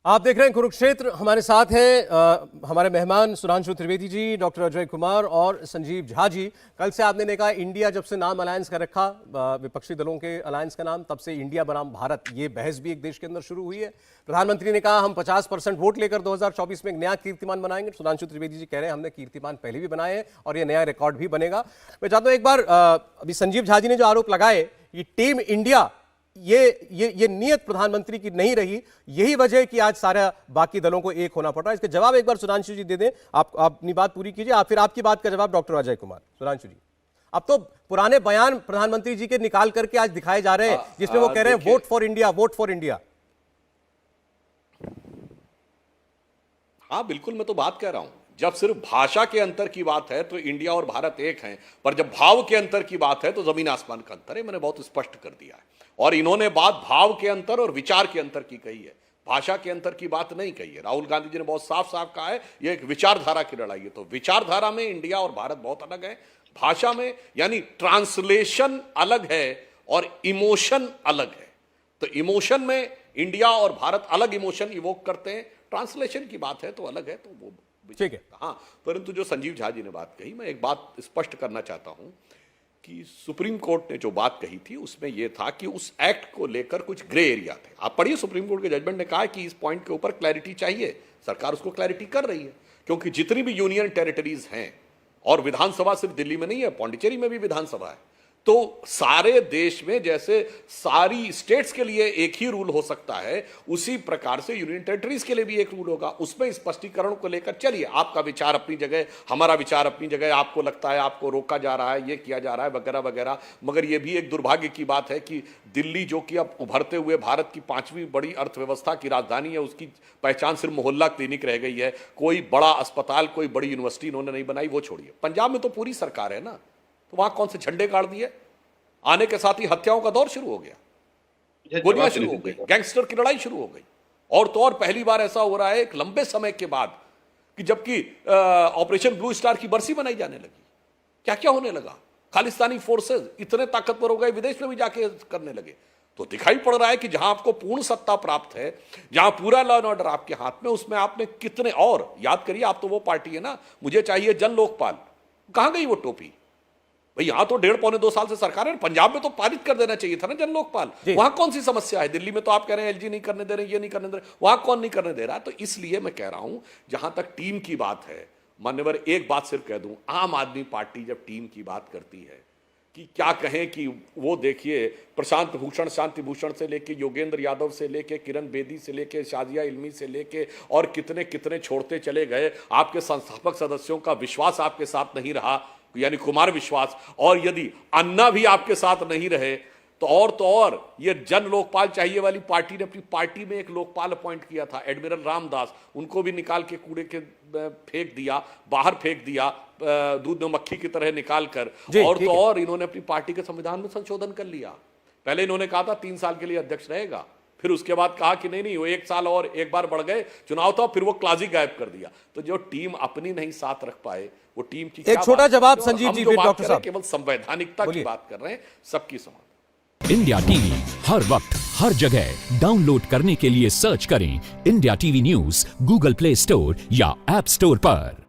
आप देख रहे हैं कुरुक्षेत्र। हमारे साथ हैं हमारे मेहमान सुधांशु त्रिवेदी जी, डॉक्टर अजय कुमार और संजीव झा जी। कल से आपने देखा इंडिया जब से नाम अलायंस का रखा, विपक्षी दलों के अलायंस का नाम, तब से इंडिया बनाम भारत ये बहस भी एक देश के अंदर शुरू हुई है। प्रधानमंत्री ने कहा हम 50% वोट लेकर 2024 में एक नया कीर्तिमान बनाएंगे। सुधांशु त्रिवेदी जी कह रहे हैं हमने कीर्तिमान पहले भी बनाए हैं और ये नया रिकॉर्ड भी बनेगा। मैं चाहता हूं एक बार अभी संजीव झा जी ने जो आरोप लगाए ये टीम इंडिया ये नियत प्रधानमंत्री की नहीं रही, यही वजह है कि आज सारा बाकी दलों को एक होना पड़ रहा है। इसके जवाब एक बार सुधांशु जी दे दें। आप अपनी बात पूरी कीजिए, फिर आपकी बात का जवाब डॉक्टर अजय कुमार। सुधांशु जी, अब तो पुराने बयान प्रधानमंत्री जी के निकाल करके आज दिखाए जा रहे हैं जिसमें वो कह रहे हैं vote for India, vote for India. हाँ बिल्कुल, मैं तो बात कह रहा हूं, जब सिर्फ भाषा के अंतर की बात है तो इंडिया और भारत एक हैं, पर जब भाव के अंतर की बात है तो जमीन आसमान का अंतर है। मैंने बहुत स्पष्ट कर दिया है। और इन्होंने बात भाव के अंतर और विचार के अंतर की कही है, भाषा के अंतर की बात नहीं कही है। राहुल गांधी जी ने बहुत साफ साफ कहा है ये एक विचारधारा की लड़ाई है। तो विचारधारा में इंडिया और भारत बहुत अलग है, भाषा में यानी ट्रांसलेशन अलग है और इमोशन अलग है। तो इमोशन में इंडिया और भारत अलग इमोशन इवोक करते हैं, ट्रांसलेशन की बात है तो अलग है। तो वो ठीक है। हाँ, परंतु जो संजीव झा जी ने बात कही, मैं एक बात स्पष्ट करना चाहता हूं कि सुप्रीम कोर्ट ने जो बात कही थी उसमें यह था कि उस एक्ट को लेकर कुछ ग्रे एरिया थे। आप पढ़िए, सुप्रीम कोर्ट के जजमेंट ने कहा कि इस पॉइंट के ऊपर क्लैरिटी चाहिए। सरकार उसको क्लैरिटी कर रही है, क्योंकि जितनी भी यूनियन टेरिटरीज हैं, और विधानसभा सिर्फ दिल्ली में नहीं है, पौंडीचेरी में भी विधानसभा है, तो सारे देश में जैसे सारी स्टेट्स के लिए एक ही रूल हो सकता है, उसी प्रकार से यूनियन टेरिटरीज के लिए भी एक रूल होगा। उसमें स्पष्टीकरण को लेकर चलिए, आपका विचार अपनी जगह, हमारा विचार अपनी जगह, आपको लगता है आपको रोका जा रहा है, ये किया जा रहा है वगैरह वगैरह। मगर यह भी एक दुर्भाग्य की बात है कि दिल्ली, जो कि अब उभरते हुए भारत की 5वीं बड़ी अर्थव्यवस्था की राजधानी है, उसकी पहचान सिर्फ मोहल्ला क्लिनिक रह गई है। कोई बड़ा अस्पताल, कोई बड़ी यूनिवर्सिटी इन्होंने नहीं बनाई, वो छोड़िए। पंजाब में तो पूरी सरकार है ना, तो वहां कौन से झंडे गाड़ दिए? आने के साथ ही हत्याओं का दौर शुरू हो गया, गोलियां शुरू हो गई, गैंगस्टर की लड़ाई शुरू हो गई। और तो और पहली बार ऐसा हो रहा है एक लंबे समय के बाद कि जबकि ऑपरेशन ब्लू स्टार की बरसी मनाई जाने लगी, क्या क्या होने लगा। खालिस्तानी फोर्सेस इतने ताकतवर हो गए, विदेश में भी जाके करने लगे। तो दिखाई पड़ रहा है कि जहां आपको पूर्ण सत्ता प्राप्त है, जहां पूरा लॉ एंड ऑर्डर आपके हाथ में, उसमें आपने कितने, और याद करिए आप तो वो पार्टी है ना, मुझे चाहिए जन लोकपाल, कहां गई वो टोपी भाई? यहां तो 1.5-2 साल से सरकार है, पंजाब में तो पारित कर देना चाहिए था ना जन लोकपाल। वहां कौन सी समस्या है? दिल्ली में तो आप कह रहे हैं एलजी नहीं करने दे रहे, ये नहीं करने दे रहे, वहां कौन नहीं करने दे रहा? तो इसलिए मैं कह रहा हूं, जहां तक टीम की बात है, मान्यवर एक बात सिर्फ कह दूं, आम आदमी पार्टी जब टीम की बात करती है कि क्या कहें कि वो देखिए, प्रशांत भूषण, शांति भूषण से लेके योगेंद्र यादव से लेके किरण बेदी से लेके शाजिया इल्मी से लेके और कितने कितने छोड़ते चले गए। आपके संस्थापक सदस्यों का विश्वास आपके साथ नहीं रहा, यानी कुमार विश्वास, और यदि अन्ना भी आपके साथ नहीं रहे तो और ये जन लोकपाल चाहिए वाली पार्टी ने अपनी पार्टी में एक लोकपाल अपॉइंट किया था, एडमिरल रामदास, उनको भी निकाल के कूड़े के फेंक दिया, बाहर फेंक दिया, दूध में मक्खी की तरह निकाल कर। और तो और इन्होंने अपनी पार्टी के संविधान में संशोधन कर लिया। पहले इन्होंने कहा था 3 साल के लिए अध्यक्ष रहेगा, फिर उसके बाद कहा कि नहीं वो 1 साल और एक बार बढ़ गए, चुनाव था, फिर वो क्लाजी गायब कर दिया। तो जो टीम अपनी नहीं साथ रख पाए, वो टीम की एक छोटा जवाब संजीव जी, फिर डॉक्टर साहब। केवल संवैधानिकता की बात कर रहे हैं, सबकी समान। इंडिया टीवी हर वक्त हर जगह डाउनलोड करने के लिए सर्च करें India TV news Google play store या ऐप स्टोर पर।